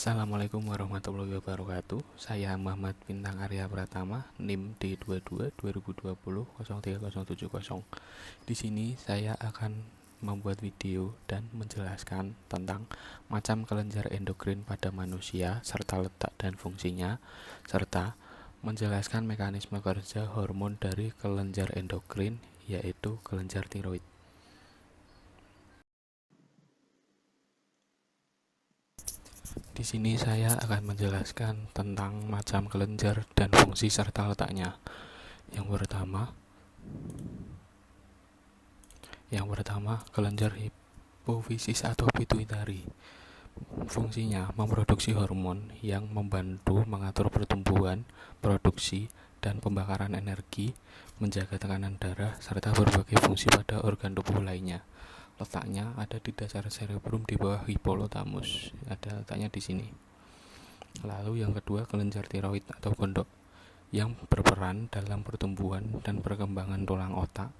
Assalamualaikum warahmatullahi wabarakatuh. Saya Muhammad Bintang Arya Pratama, NIM D22 2020 030770. Di sini saya akan membuat video dan menjelaskan tentang macam kelenjar endokrin pada manusia serta letak dan fungsinya, serta menjelaskan mekanisme kerja hormon dari kelenjar endokrin, yaitu kelenjar tiroid. Di sini saya akan menjelaskan tentang macam kelenjar dan fungsi serta letaknya. Yang pertama, kelenjar hipofisis atau pituitari. Fungsinya memproduksi hormon yang membantu mengatur pertumbuhan, produksi, dan pembakaran energi, menjaga tekanan darah, serta berbagai fungsi pada organ tubuh lainnya. Letaknya ada di dasar cerebrum di bawah hipotalamus. Ada letaknya di sini. Lalu yang kedua, kelenjar tiroid atau gondok yang berperan dalam pertumbuhan dan perkembangan tulang otak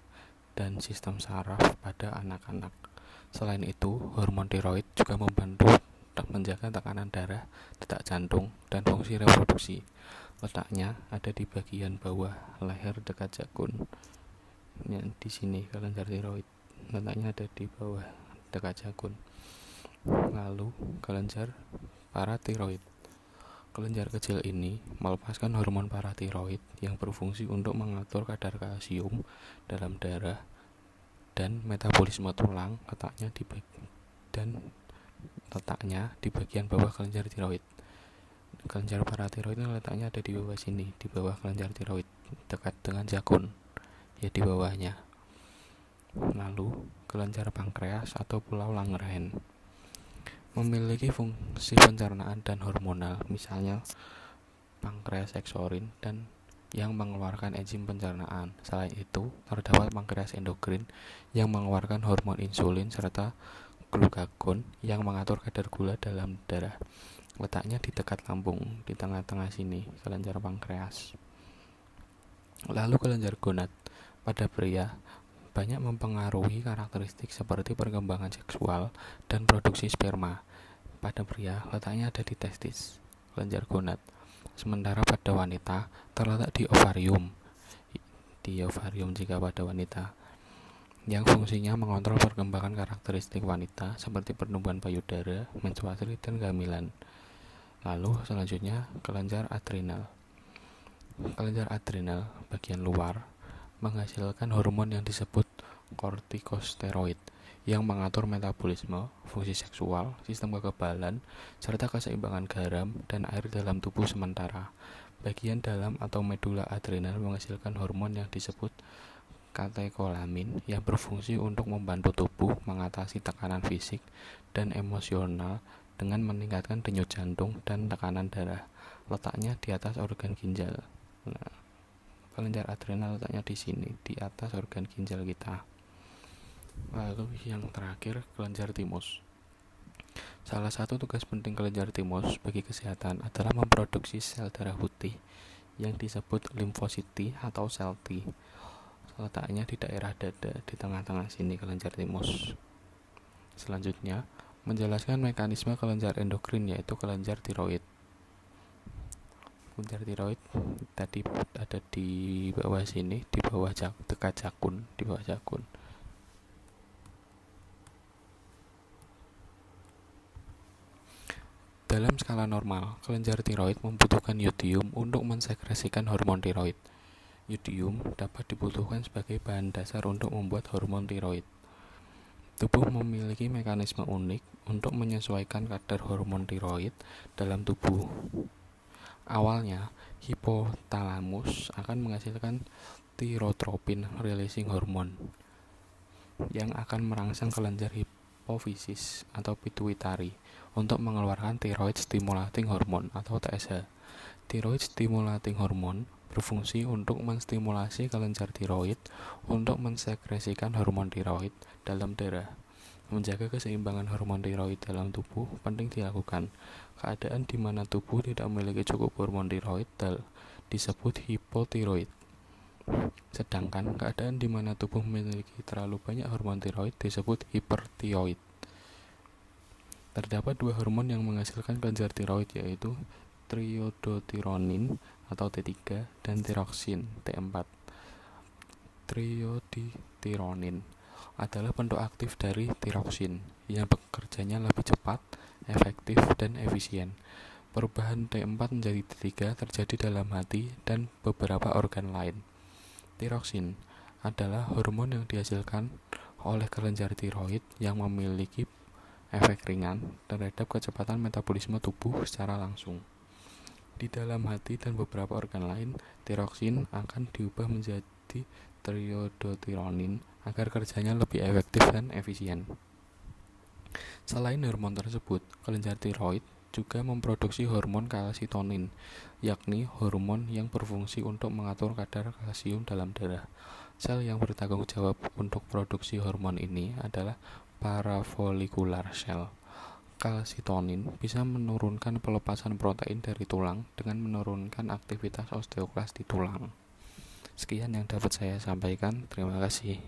dan sistem saraf pada anak-anak. Selain itu, hormon tiroid juga membantu menjaga tekanan darah, detak jantung, dan fungsi reproduksi. Letaknya ada di bagian bawah leher dekat jakun. Di sini kelenjar tiroid. Letaknya ada di bawah dekat jakun. Lalu kelenjar paratiroid. Kelenjar kecil ini melepaskan hormon paratiroid yang berfungsi untuk mengatur kadar kalsium dalam darah dan metabolisme tulang. Letaknya di bagian bawah kelenjar tiroid. Kelenjar paratiroid letaknya ada di bawah sini, di bawah kelenjar tiroid, dekat dengan jakun, ya di bawahnya. Lalu kelenjar pankreas atau pulau Langerhans memiliki fungsi pencernaan dan hormonal, misalnya pankreas eksorin dan yang mengeluarkan enzim pencernaan. Selain itu, terdapat pankreas endokrin yang mengeluarkan hormon insulin serta glukagon yang mengatur kadar gula dalam darah. Letaknya di dekat lambung, di tengah-tengah sini, kelenjar pankreas. Lalu kelenjar gonad pada pria banyak mempengaruhi karakteristik seperti perkembangan seksual dan produksi sperma. Pada pria, letaknya ada di testis, kelenjar gonad. Sementara pada wanita, terletak di ovarium. Di ovarium jika pada wanita, yang fungsinya mengontrol perkembangan karakteristik wanita seperti pertumbuhan payudara, menstruasi, dan kehamilan. Lalu selanjutnya, kelenjar adrenal. Kelenjar adrenal bagian luar menghasilkan hormon yang disebut kortikosteroid yang mengatur metabolisme, fungsi seksual, sistem kekebalan, serta keseimbangan garam dan air dalam tubuh. Sementara bagian dalam atau medula adrenal menghasilkan hormon yang disebut katekolamin yang berfungsi untuk membantu tubuh mengatasi tekanan fisik dan emosional dengan meningkatkan denyut jantung dan tekanan darah. Letaknya di atas organ ginjal. Kelenjar adrenal letaknya di sini, di atas organ ginjal kita. Lalu yang terakhir, kelenjar timus. Salah satu tugas penting kelenjar timus bagi kesehatan adalah memproduksi sel darah putih yang disebut limfositi atau sel T. Letaknya di daerah dada, di tengah-tengah sini kelenjar timus. Selanjutnya, menjelaskan mekanisme kelenjar endokrin, yaitu kelenjar tiroid. Kelenjar tiroid tadi ada di bawah sini, di bawah dekat jakun, di bawah jakun. Dalam skala normal, kelenjar tiroid membutuhkan yodium untuk mensekresikan hormon tiroid. Yodium dapat dibutuhkan sebagai bahan dasar untuk membuat hormon tiroid. Tubuh memiliki mekanisme unik untuk menyesuaikan kadar hormon tiroid dalam tubuh. Awalnya, hipotalamus akan menghasilkan tirotropin releasing hormone yang akan merangsang kelenjar hipofisis atau pituitari untuk mengeluarkan thyroid stimulating hormone atau TSH. Thyroid stimulating hormone berfungsi untuk menstimulasi kelenjar tiroid untuk mensekresikan hormon tiroid dalam darah. Menjaga keseimbangan hormon tiroid dalam tubuh penting dilakukan. Keadaan di mana tubuh tidak memiliki cukup hormon tiroid disebut hipotiroid. Sedangkan keadaan di mana tubuh memiliki terlalu banyak hormon tiroid disebut hipertiroid. Terdapat dua hormon yang menghasilkan kelenjar tiroid, yaitu triodotironin atau T3 dan tiroksin T4. Triodotironin adalah bentuk aktif dari tiroksin yang bekerjanya lebih cepat, efektif, dan efisien. Perubahan T4 menjadi T3 terjadi dalam hati dan beberapa organ lain. Tiroksin adalah hormon yang dihasilkan oleh kelenjar tiroid yang memiliki efek ringan terhadap kecepatan metabolisme tubuh secara langsung. Di dalam hati dan beberapa organ lain, tiroksin akan diubah menjadi triodotironin agar kerjanya lebih efektif dan efisien. Selain hormon tersebut, kelenjar tiroid juga memproduksi hormon kalsitonin, yakni hormon yang berfungsi untuk mengatur kadar kalsium dalam darah. Sel yang bertanggung jawab untuk produksi hormon ini adalah parafolikular cell. Kalsitonin bisa menurunkan pelepasan protein dari tulang dengan menurunkan aktivitas osteoklas di tulang. Sekian yang dapat saya sampaikan. Terima kasih.